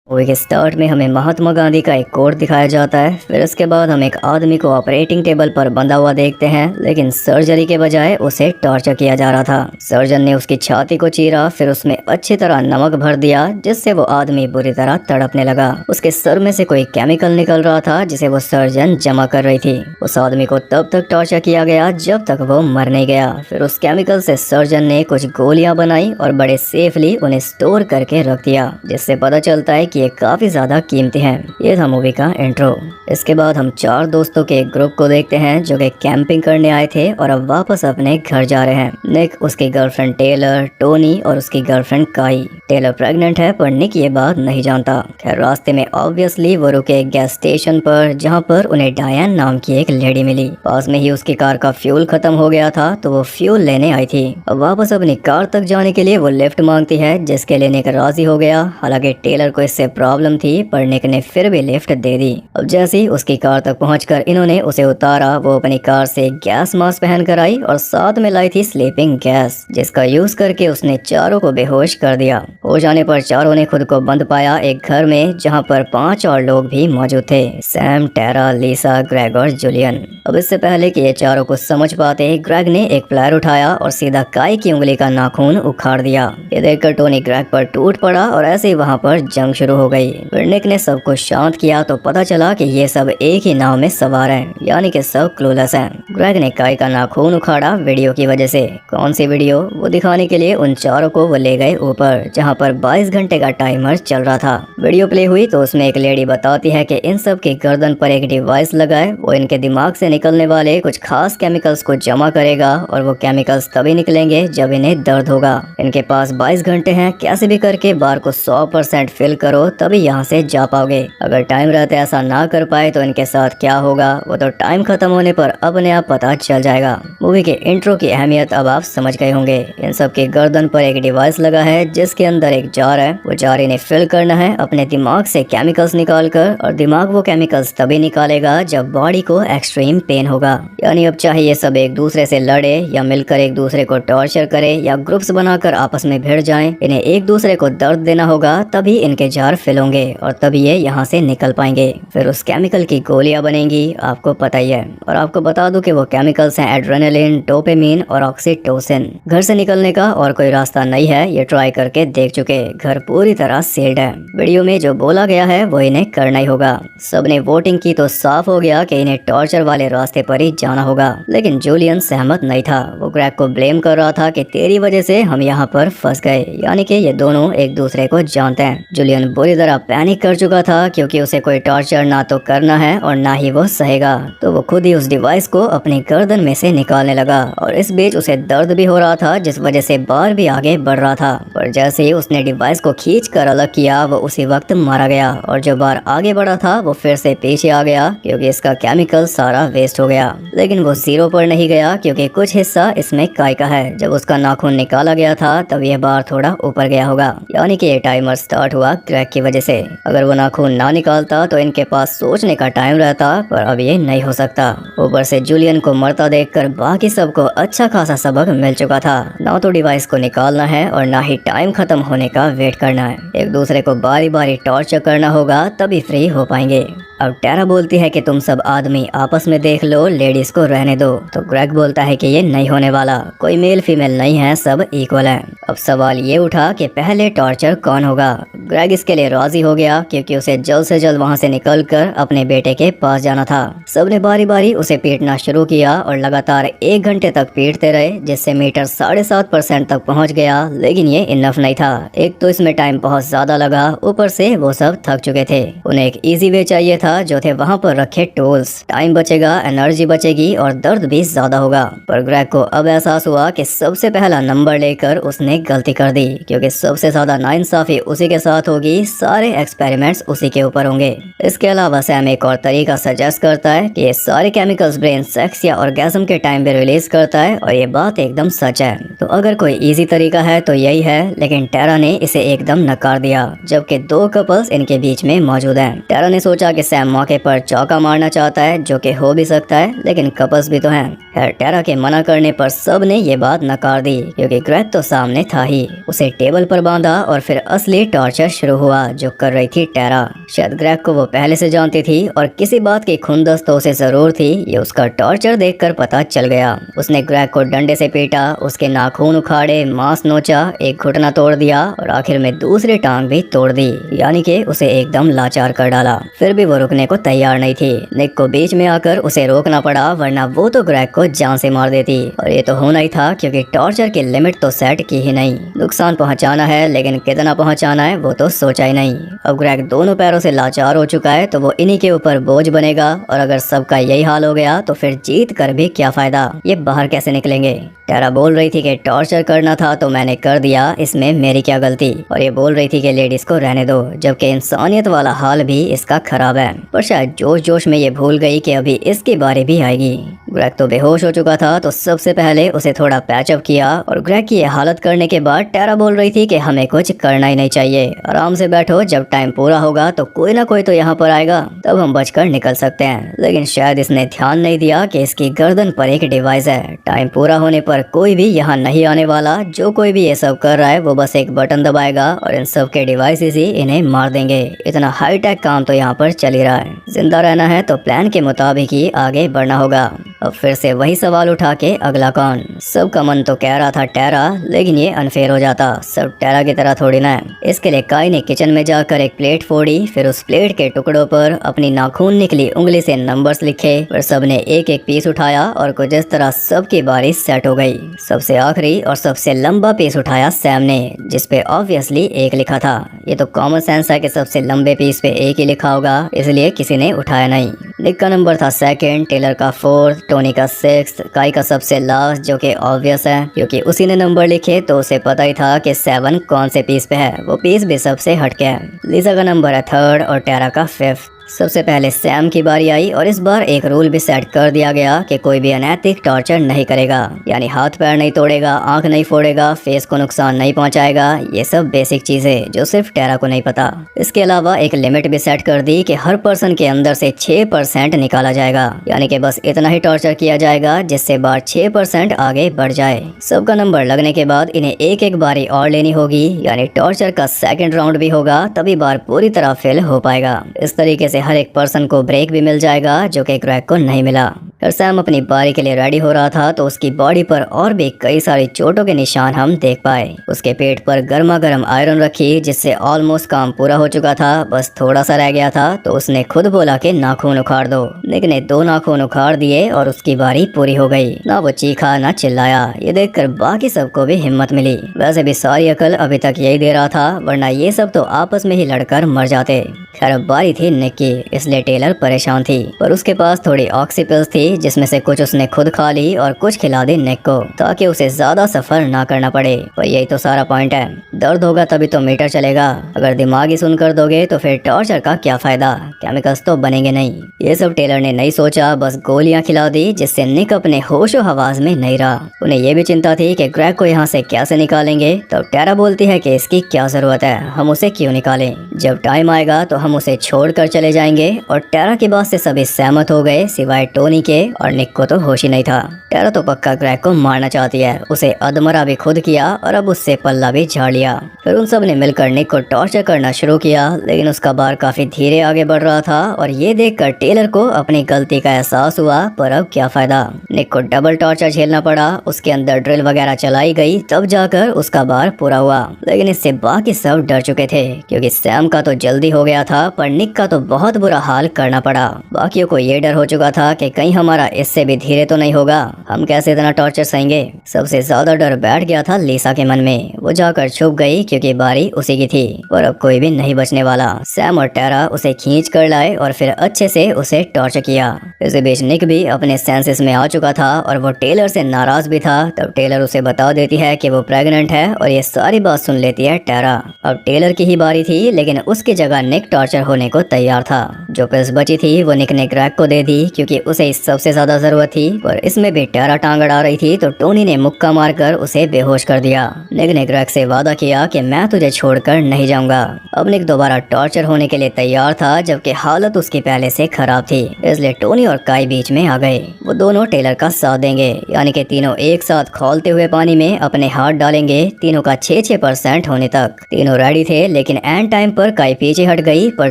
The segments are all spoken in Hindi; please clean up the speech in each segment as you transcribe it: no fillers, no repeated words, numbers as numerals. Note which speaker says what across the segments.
Speaker 1: मूवी के स्टार्ट में हमें महात्मा गांधी का एक कोट दिखाया जाता है। फिर उसके बाद हम एक आदमी को ऑपरेटिंग टेबल पर बंधा हुआ देखते हैं, लेकिन सर्जरी के बजाय उसे टॉर्चर किया जा रहा था। सर्जन ने उसकी छाती को चीरा, फिर उसमें अच्छी तरह नमक भर दिया, जिससे वो आदमी बुरी तरह तड़पने लगा। उसके सर में से कोई केमिकल निकल रहा था जिसे वो सर्जन जमा कर रही थी। उस आदमी को तब तक टॉर्चर किया गया जब तक वो मर नहीं गया। फिर उस केमिकल से सर्जन ने कुछ गोलियां बनाई और बड़े सेफली उन्हें स्टोर करके रख दिया, जिससे पता चलता है ये काफी ज्यादा कीमती हैं। ये था मूवी का इंट्रो। इसके बाद हम चार दोस्तों के एक ग्रुप को देखते हैं जो कि कैंपिंग करने आए थे और अब वापस अपने घर जा रहे हैं। निक, उसकी गर्लफ्रेंड टेलर, टोनी और उसकी गर्लफ्रेंड काई। टेलर प्रेग्नेंट है पर निक ये बात नहीं जानता। खैर, रास्ते में ऑब्वियसली वो रुके एक गैस स्टेशन पर, जहाँ पर उन्हें डायन नाम की एक लेडी मिली। पास में ही उसकी कार का फ्यूल खत्म हो गया था तो वो फ्यूल लेने आई थी। अब वापस अपनी कार तक जाने के लिए वो लिफ्ट मांगती है, जिसके लिए निक राजी हो गया। हालांकि टेलर को इससे प्रॉब्लम थी पर निक ने फिर भी लिफ्ट दे दी। अब जैसे ही उसकी कार तक पहुंचकर इन्होंने उसे उतारा, वो अपनी कार से गैस मास्क पहन कर आई और साथ में लाई थी स्लीपिंग गैस, जिसका यूज करके उसने चारों को बेहोश कर दिया। हो जाने पर चारों ने खुद को बंद पाया एक घर में, जहाँ पर 5 और लोग भी मौजूद थे, सैम, टेरा, लिसा, ग्रेग और जूलियन। अब इससे पहले कि ये चारों कुछ समझ पाते, ग्रेग ने एक प्लायर उठाया और सीधा काई की उंगली का नाखून उखाड़ दिया। ये देखकर टोनी ग्रेग पर टूट पड़ा और ऐसे ही वहाँ पर जंग शुरू हो गई। फिर निक ने सबको शांत किया तो पता चला कि ये सब एक ही नाव में सवार हैं, यानी कि सब क्लूलेस हैं। ग्रेग ने काई का नाखून उखाड़ा वीडियो की वजह से। कौन सी वीडियो? वो दिखाने के लिए उन चारों को वो ले गए ऊपर, जहाँ पर 22 घंटे का टाइमर चल रहा था। वीडियो प्ले हुई तो उसमें एक लेडी बताती है कि इन सब की गर्दन पर एक डिवाइस लगा है, वो इनके दिमाग से निकलने वाले कुछ खास केमिकल्स को जमा करेगा और वो केमिकल्स तभी निकलेंगे जब इन्हें दर्द होगा। इनके पास 22 घंटे हैं, कैसे भी करके बार को 100% फिल करो तभी यहाँ से जा पाओगे। अगर टाइम रहते ऐसा ना कर पाए तो इनके साथ क्या होगा, वो तो टाइम खत्म होने पर अपने आप पता चल जाएगा। मूवी के इंट्रो की अहमियत अब आप समझ गए होंगे। इन सब के गर्दन पर एक डिवाइस लगा है जिसके अंदर एक जार है। वो जार इन्हें फिल करना है अपने दिमाग से केमिकल्स निकाल कर, और दिमाग वो केमिकल्स तभी निकालेगा जब बॉडी को एक्सट्रीम पेन होगा। यानी अब चाहे ये सब एक दूसरे से लड़े या मिलकर एक दूसरे को टॉर्चर करे या ग्रुप्स बनाकर आपस में भिड़ जाएं, इन्हें एक दूसरे को दर्द देना होगा, तभी इनके जार फिल होंगे और तभी ये यहाँ से निकल पाएंगे। फिर उस केमिकल की गोलियां बनेंगी, आपको पता ही है। और आपको बता दूं कि वो केमिकल्स हैं एड्रेनालिन, डोपामिन और ऑक्सीटोसिन। घर से निकलने का और कोई रास्ता नहीं है, ये ट्राई करके देख चुके। घर पूरी तरह सील्ड है। वीडियो में जो बोला गया है वो इन्हें करना ही होगा। सबने वोटिंग की तो साफ हो गया कि इन्हें टॉर्चर वाले रास्ते पर ही जाना होगा, लेकिन जूलियन सहमत नहीं था। वो ग्रेग को ब्लेम कर रहा था कि तेरी वजह से हम यहाँ पर फंस गए, यानी कि ये दोनों एक दूसरे को जानते हैं। जूलियन बुरी तरह पैनिक कर चुका था, क्योंकि उसे कोई टॉर्चर ना तो करना है और ना ही वो सहेगा। तो वो खुद ही उस डिवाइस को अपनी गर्दन में से निकालने लगा और इस बीच उसे दर्द भी हो रहा था, जिस वजह से बार भी आगे बढ़ रहा था। पर जैसे ही उसने डिवाइस को खींच कर अलग किया, वो उसी वक्त मारा गया और जो बार आगे बढ़ा था वो फिर से पीछे आ गया, क्योंकि इसका केमिकल सारा वेस्ट हो गया। लेकिन वो जीरो पर नहीं गया, क्योंकि कुछ हिस्सा इसमें काई का है। जब उसका नाखून निकाला गया था तब यह बार थोड़ा ऊपर गया होगा, यानी कि ये टाइमर स्टार्ट हुआ ग्रेग की वजह से। अगर वो नाखून ना निकालता तो इनके पास सोचने का टाइम रहता, पर अब ये नहीं हो सकता। ऊपर से जूलियन को मरता देखकर बाकी सबको अच्छा खासा सबक मिल चुका था। ना तो डिवाइस को निकालना है और ना ही टाइम खत्म होने का वेट करना है। एक दूसरे को बारी बारी टॉर्चर करना होगा, तभी फ्री हो पाएंगे। अब टेरा बोलती है कि तुम सब आदमी आपस में देख लो, लेडीज को रहने दो। तो ग्रेग बोलता है कि ये नहीं होने वाला, कोई मेल फीमेल नहीं है, सब इक्वल है। अब सवाल ये उठा कि पहले टॉर्चर कौन होगा। ग्रेग इसके लिए राजी हो गया, क्योंकि उसे जल्द से जल्द वहाँ से निकलकर अपने बेटे के पास जाना था। सबने बारी बारी उसे पीटना शुरू किया और लगातार 1 घंटे तक पीटते रहे, जिससे मीटर 7.5% तक पहुँच गया। लेकिन ये इनफ नहीं था। एक तो इसमें टाइम बहुत ज्यादा लगा, ऊपर से वो सब थक चुके थे। उन्हें एक इजी वे चाहिए था, जो थे वहाँ पर रखे टूल्स। टाइम बचेगा, एनर्जी बचेगी और दर्द भी ज्यादा होगा। पर ग्रेग को अब एहसास हुआ कि सबसे पहला नंबर लेकर उसने गलती कर दी, क्योंकि सबसे ज्यादा नाइंसाफी उसी के साथ होगी, सारे एक्सपेरिमेंट्स उसी के ऊपर होंगे। इसके अलावा सैम एक और तरीका सजेस्ट करता है कि ये सारे केमिकल्स ब्रेन सेक्स या ऑर्गेज्म के टाइम पे रिलीज करता है, और ये बात एकदम सच है। तो अगर कोई इजी तरीका है तो यही है, लेकिन टेरा ने इसे एकदम नकार दिया, जबकि 2 कपल्स इनके बीच में मौजूद हैं। टेरा ने सोचा कि सैम मौके पर चौका मारना चाहता है, जो कि हो भी सकता है, लेकिन कपल्स भी तो हैं। खैर टेरा के मना करने पर सब ने ये बात नकार दी, क्योंकि ग्रेग तो सामने था ही। उसे टेबल पर बांधा और फिर असली टॉर्चर शुरू हुआ जो कर रही थी टेरा। शायद ग्रेग को वो पहले से जानती थी और किसी बात की खुंदस तो उसे जरूर थी। ये उसका टॉर्चर देखकर पता चल गया। उसने ग्रेग को डंडे से पीटा, उसके नाखून उखाड़े, मांस नोचा, एक घुटना तोड़ दिया और आखिर में दूसरी टांग भी तोड़ दी, यानी कि उसे एकदम लाचार कर डाला। फिर भी वो रुकने को तैयार नहीं थी। निक को बीच में आकर उसे रोकना पड़ा, वरना वो तो ग्रेग को जान से मार देती। और ये तो होना ही था, क्योंकि टॉर्चर की लिमिट तो सेट की ही नहीं। नुकसान पहुंचाना है, लेकिन कितना पहुंचाना है वो तो सोचा ही नहीं। अब ग्रेग दोनों पैरों से लाचार हो चुका है, तो वो इन्हीं के ऊपर बोझ बनेगा। और अगर सबका यही हाल हो गया तो फिर जीत कर भी क्या फायदा, ये बाहर कैसे निकलेंगे। टेरा बोल रही थी कि टॉर्चर करना था तो मैंने कर दिया, इसमें मेरी क्या गलती। और ये बोल रही थी कि लेडीज को रहने दो, जबकि इंसानियत वाला हाल भी इसका खराब है। पर शायद जोश जोश में ये भूल गई कि अभी इसकी बारी भी आएगी। ग्रेग तो बेहोश हो चुका था, तो सबसे पहले उसे थोड़ा पैचअप किया। और ग्रेग की ये हालत करने के बाद टेरा बोल रही थी कि हमें कुछ करना ही नहीं चाहिए, आराम से बैठो, जब टाइम पूरा होगा तो कोई ना कोई तो यहाँ पर आएगा, तब हम बचकर निकल सकते हैं। लेकिन शायद इसने ध्यान नहीं दिया कि इसकी गर्दन पर एक डिवाइस है। टाइम पूरा होने पर कोई भी यहाँ नहीं आने वाला। जो कोई भी ये सब कर रहा है वो बस एक बटन दबाएगा और इन सब के डिवाइसेस ही इन्हें मार देंगे। इतना हाईटेक काम तो यहाँ पर चल ही रहा है। जिंदा रहना है तो प्लान के मुताबिक ही आगे बढ़ना होगा। अब फिर से वही सवाल उठा के अगला कौन। सबका मन तो कह रहा था टेरा, लेकिन ये अनफेयर हो जाता। सब टेरा की तरह थोड़ी ना है। इसके लिए काई ने किचन में जाकर एक प्लेट फोड़ी, फिर उस प्लेट के टुकड़ों पर अपनी नाखून निकली उंगली से नंबर्स लिखे। फिर सबने एक एक पीस उठाया और कुछ इस तरह सबकी बारी सेट हो गई। सबसे आखिरी और सबसे लंबा पीस उठाया सैम ने, जिसपे ऑब्वियसली एक लिखा था। ये तो कॉमन सेंस है कि सबसे लंबे पीस पे एक ही लिखा होगा, इसलिए किसी ने उठाया नहीं। निक का नंबर था सेकंड, टेलर का फोर्थ, टोनी का सिक्स्थ, काई का सबसे लास्ट, जो कि ऑब्वियस है क्योंकि उसी ने नंबर लिखे तो उसे पता ही था कि 7 कौन से पीस पे है। वो पीस भी सबसे हटके है। लीजा का नंबर है थर्ड और टेरा का फिफ्थ। सबसे पहले सैम की बारी आई और इस बार एक रूल भी सेट कर दिया गया कि कोई भी अनैतिक टॉर्चर नहीं करेगा, यानी हाथ पैर नहीं तोड़ेगा, आंख नहीं फोड़ेगा, फेस को नुकसान नहीं पहुंचाएगा। ये सब बेसिक चीजें जो सिर्फ टेरा को नहीं पता। इसके अलावा एक लिमिट भी सेट कर दी कि हर पर्सन के अंदर से 6% निकाला जाएगा, यानी कि बस इतना ही टॉर्चर किया जाएगा जिससे बार 6% आगे बढ़ जाए। सबका नंबर लगने के बाद इन्हें एक एक बारी और लेनी होगी, यानी टॉर्चर का सेकंड राउंड भी होगा, तभी बार पूरी तरह फिल हो पाएगा। इस तरीके से हर एक पर्सन को ब्रेक भी मिल जाएगा, जो कि ग्रेग को नहीं मिला। फिर सैम अपनी बारी के लिए रेडी हो रहा था तो उसकी बॉडी पर और भी कई सारी चोटों के निशान हम देख पाए। उसके पेट पर गर्मा गर्म आयरन रखी, जिससे ऑलमोस्ट काम पूरा हो चुका था, बस थोड़ा सा रह गया था। तो उसने खुद बोला कि नाखून उखाड़ दो। निक ने 2 नाखून उखाड़ दिए और उसकी बारी पूरी हो गई। ना वो चीखा ना चिल्लाया। ये देखकर बाकी सबको भी हिम्मत मिली। वैसे भी सारी अकल अभी तक यही दे रहा था, वरना ये सब तो आपस में ही लड़कर मर जाते। खैर अब बारी थी निक की, इसलिए टेलर परेशान थी। पर उसके पास थोड़ी ऑक्सीपिल्स थी, जिसमें से कुछ उसने खुद खा ली और कुछ खिला दी निक को, ताकि उसे ज्यादा सफर ना करना पड़े। पर यही तो सारा पॉइंट है, दर्द होगा तभी तो मीटर चलेगा। अगर दिमाग ही सुनकर दोगे तो फिर टॉर्चर का क्या फायदा, केमिकल्स तो बनेंगे नहीं। ये सब टेलर ने नहीं सोचा, बस गोलियां खिला दी, जिससे निक अपने होशो हवास में नहीं रहा। उन्हें ये भी चिंता थी कि ग्रेग को यहाँ से कैसे निकालेंगे। तो टेरा बोलती है कि इसकी क्या जरूरत है, हम उसे क्यों निकालें, जब टाइम आएगा तो हम उसे छोड़कर चले जाएंगे। और टेरा की बात से सभी सहमत हो गए, सिवाय टोनी के, और निक को तो होश ही नहीं था। टेरा तो पक्का ग्रेग को मारना चाहती है, उसे अधमरा भी खुद किया और अब उससे पल्ला भी झाड़ लिया। फिर उन सब ने मिलकर निक को टॉर्चर करना शुरू किया, लेकिन उसका बार काफी धीरे आगे बढ़ रहा था। और ये देखकर टेलर को अपनी गलती का एहसास हुआ, पर अब क्या फायदा। निक को डबल टॉर्चर झेलना पड़ा, उसके अंदर ड्रिल वगैरह चलाई गई, तब जाकर उसका बार पूरा हुआ। लेकिन इससे बाकी सब डर चुके थे, क्योंकि सैम का तो जल्दी हो गया था, पर निक का तो बहुत बुरा हाल करना पड़ा। बाकियों को ये डर हो चुका था कि कहीं हमारा इससे भी धीरे तो नहीं होगा, हम कैसे इतना टॉर्चर सहेंगे। सबसे ज्यादा डर बैठ गया था लीसा के मन में। वो जाकर छुप गई, क्योंकि बारी उसी की थी, पर अब कोई भी नहीं बचने वाला। सैम और टेरा उसे खींच कर लाए और फिर अच्छे से उसे टॉर्चर किया। इसी बीच निक भी अपने सेंसेस में आ चुका था और वो टेलर से नाराज भी था। तब टेलर उसे बता देती है कि वो प्रेग्नेंट है, और ये सारी बात सुन लेती है टेरा। अब टेलर की ही बारी थी, लेकिन उसकी जगह निक टॉर्चर होने को तैयार था, जो पिल्स बची थी वो निक ने ग्रेग को दे दी क्योंकि उसे इस सबसे ज्यादा जरूरत थी, पर इसमें भी टेरा टांग अड़ा रही थी तो टोनी ने मुक्का मारकर उसे बेहोश कर दिया। निक ने ग्रेग से वादा किया कि मैं तुझे छोड़कर नहीं जाऊंगा। अब निक दोबारा टॉर्चर होने के लिए तैयार था, जबकि हालत उसकी पहले से खराब थी, इसलिए टोनी और काई बीच में आ गए। वो दोनों टेलर का साथ देंगे, यानी कि तीनों एक साथ खौलते हुए पानी में अपने हाथ डालेंगे, तीनों का 6% होने तक। तीनों रेडी थे, लेकिन एंड टाइम पर काई पीछे हट गई, पर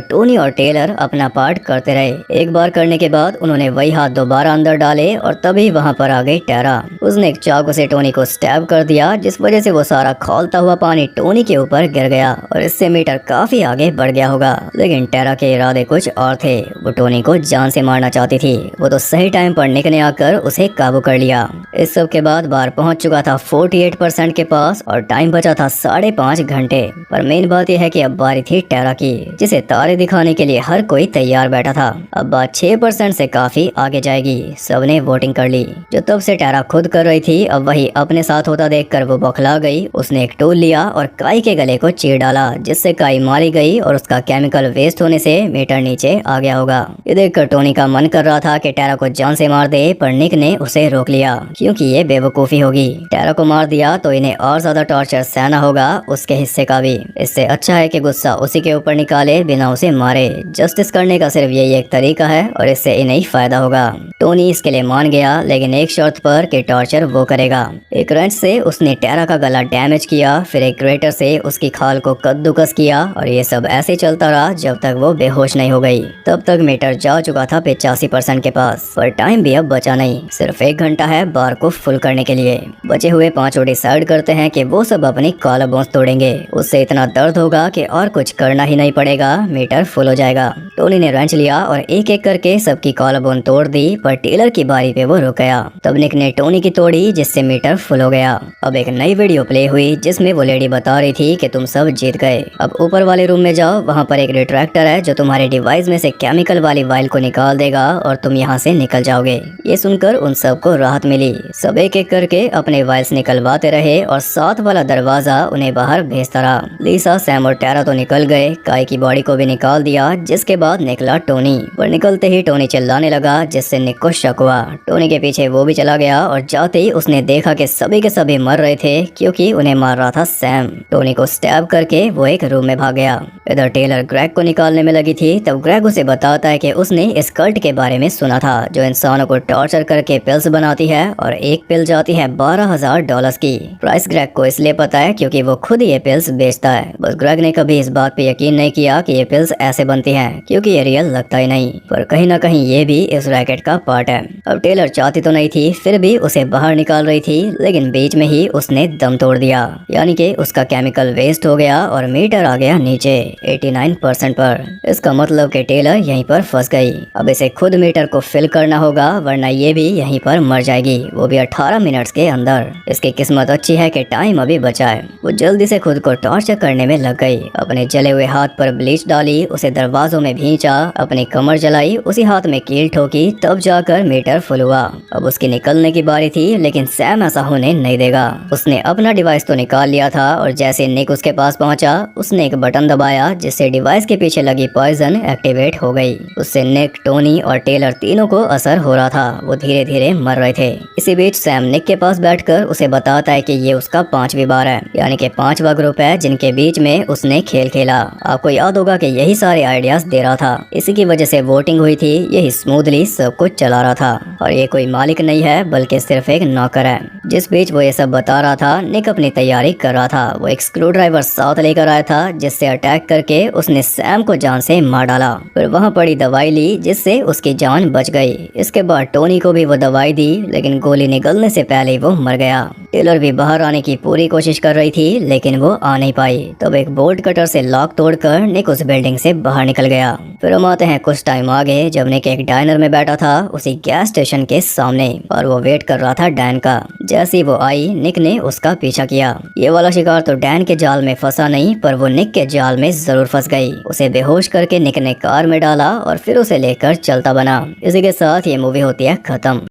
Speaker 1: टोनी और टेलर अपना पार्ट करते रहे। एक बार करने के बाद उन्होंने वही हाथ दोबारा अंदर डाले और तभी वहाँ पर आ गई टेरा। उसने एक चाकू से टोनी को स्टैब कर दिया, जिस वजह से वो सारा खौलता हुआ पानी टोनी के ऊपर गिर गया और इससे मीटर काफी आगे बढ़ गया होगा। लेकिन टेरा के इरादे कुछ और थे। वो टोनी को जान से मारना चाहती थी। वो तो सही टाइम पर निक ने आकर उसे काबू कर लिया। इस सब के बाद बार पहुंच चुका था 48% के पास और टाइम बचा था 5.5 घंटे। पर मेन बात यह है कि अब बारी थी टेरा की, जिसे तारे दिखाने के लिए हर कोई तैयार बैठा था। अब बात 6% से काफी आगे जाएगी। सबने वोटिंग कर ली। जो तब से टेरा खुद कर रही थी, अब वही अपने साथ होता देखकर वो बौखला गई। उसने एक टूल लिया और काई के गले को चीर डाला, जिससे काई मारी गई और उसका केमिकल वेस्ट होने से मीटर नीचे आ गया होगा। ये देखकर टोनी का मन कर रहा था कि टेरा को जान से मार दे, पर निक ने उसे रोक लिया क्योंकि ये बेवकूफी होगी। टेरा को मार दिया तो इन्हें और ज्यादा टॉर्चर सहना होगा, उसके हिस्से का भी। इससे अच्छा है कि गुस्सा उसी के ऊपर निकाले बिना उसे मारे। जस्टिस करने का सिर्फ यही एक तरीका है और इससे इन्हें फायदा होगा। टोनी इसके लिए मान गया, लेकिन एक शर्त पर कि टॉर्चर वो करेगा। एक रेंच से उसने टेरा का गला डैमेज किया, फिर एक ग्रेटर से उसकी खाल को कद्दूकस किया और ये सब ऐसे चलता रहा जब तक वो बेहोश नहीं हो गई। तब तक मीटर जा चुका था 85% के पास, पर टाइम भी अब बचा नहीं। सिर्फ 1 घंटा है बार को फुल करने के लिए। बचे हुए 5 डिसाइड करते हैं कि वो सब अपनी कॉलर बोन्स तोड़ेंगे। उससे इतना दर्द होगा कि और कुछ करना ही नहीं पड़ेगा, मीटर फुल हो जाएगा। टोनी ने रेंच लिया और एक एक करके सबकी कॉलर बोन तोड़ दी, पर टेलर की बारी पे वो रुक गया। तब निक ने टोनी की तोड़ी, जिससे मीटर फुल हो गया। अब एक नई वीडियो प्ले हुई जिसमें वो लेडी बता रही थी कि तुम सब जीत गए। अब ऊपर वाले रूम में जाओ, वहाँ पर एक रिट्रैक्टर है जो तुम्हारे डिवाइस में से केमिकल वाली वाइल को निकाल देगा और तुम यहाँ से निकल जाओगे। ये सुनकर उन सबको राहत मिली। सब एक एक करके अपने वाइल्स निकलवाते रहे और साथ वाला दरवाजा उन्हें बाहर भेजता रहा। लीसा, सैम और टेरा तो निकल गए। काई की बॉडी को भी निकाल दिया, जिसके बाद निकला टोनी। पर निकलते ही टोनी चिल्लाने लगा, जिससे निक को शक हुआ। टोनी के पीछे वो भी चला गया और जाते ही उसने देखा कि सभी के सभी मर रहे थे क्योंकि उन्हें मार रहा था सैम। टोनी को स्टैब करके वो एक रूम में भाग गया। इधर टेलर ग्रेग को निकालने में लगी थी, तब ग्रेग उसे बताता है कि उसने इस कल्ट के बारे में सुना था जो इंसानों को टॉर्चर करके पिल्स बनाती है और एक पिल जाती है $12,000 की। प्राइस ग्रेग को इसलिए पता है क्योंकि वो खुद ये पिल्स बेचता है। बस ग्रेग ने कभी इस बात पे यकीन नहीं किया कि ये पिल्स ऐसे बनती हैं, क्योंकि ये रियल लगता ही नहीं। पर कहीं ना कहीं ये भी इस रैकेट का पार्ट है। अब टेलर चाहती तो नहीं थी, फिर भी उसे बाहर निकाल रही थी, लेकिन बीच में ही उसने दम तोड़ दिया, यानी कि उसका केमिकल वेस्ट हो गया और मीटर आ गया नीचे 89% पर। इसका मतलब कि टेलर यहीं पर फंस गई। अब इसे खुद मीटर को फिल करना होगा, वरना ये भी यहीं पर मर जाएगी, वो भी 18 मिनट्स के अंदर। इसकी किस्मत अच्छी है कि टाइम अभी बचा है। वो जल्दी से खुद को टॉर्चर करने में लग गई। अपने जले हुए हाथ पर ब्लीच डाली, उसे दरवाजों में भींचा, अपनी कमर जलाई, उसी हाथ में कील ठोकी, तब जाकर मीटर फुल हुआ। अब उसकी निकलने की बारी थी, लेकिन सैम ऐसा होने नहीं देगा। उसने अपना डिवाइस तो निकाल लिया था और जैसे निक उसके पास पहुंचा, उसने एक बटन दबाया, जिससे डिवाइस के पीछे लगी पॉइजन एक्टिवेट हो गई। उससे निक, टोनी और टेलर तीनों को असर हो रहा था। वो धीरे धीरे मर रहे थे। इसी बीच सैम निक के पास बैठकर उसे बताता है कि ये उसका 5वीं बार है, यानी कि 5वां ग्रुप है जिनके बीच में उसने खेल खेला। आपको याद होगा कि यही सारे आइडियाज दे रहा था। इसी की वजह से वोटिंग हुई थी। यही स्मूथली सब कुछ चला रहा था और ये कोई मालिक नहीं है, बल्कि सिर्फ एक नौकर है। जिस बीच वो ये सब बता रहा था, निक अपनी तैयारी कर रहा था। वो एक स्क्रू ड्राइवर साथ लेकर आया था, जिससे अटैक करके उसने सैम को जान से मार डाला। फिर वहाँ पड़ी दवाई ली, जिससे उसकी जान बच गई। इसके बाद टोनी को भी वो दवाई दी, लेकिन गोली निकलने से पहले ही वो मर गया। टेलर भी बाहर आने की पूरी कोशिश कर रही थी, लेकिन वो आ नहीं पाई। तब एक बोल्ट कटर से लॉक तोड़कर निक उस बिल्डिंग से बाहर निकल गया। फिर हम आते हैं कुछ टाइम आगे, जब निक एक डाइनर में बैठा था, उसी गैस स्टेशन के सामने, और वो वेट कर रहा था डैन का। जैसे ही वो आई, निक ने उसका पीछा किया। ये वाला शिकार तो डैन के जाल में फंसा नहीं, पर वो निक के जाल में जरूर फंस गई। उसे बेहोश करके निक ने कार में डाला और फिर उसे लेकर चलता बना। इसी के साथ ये मूवी होती है खत्म।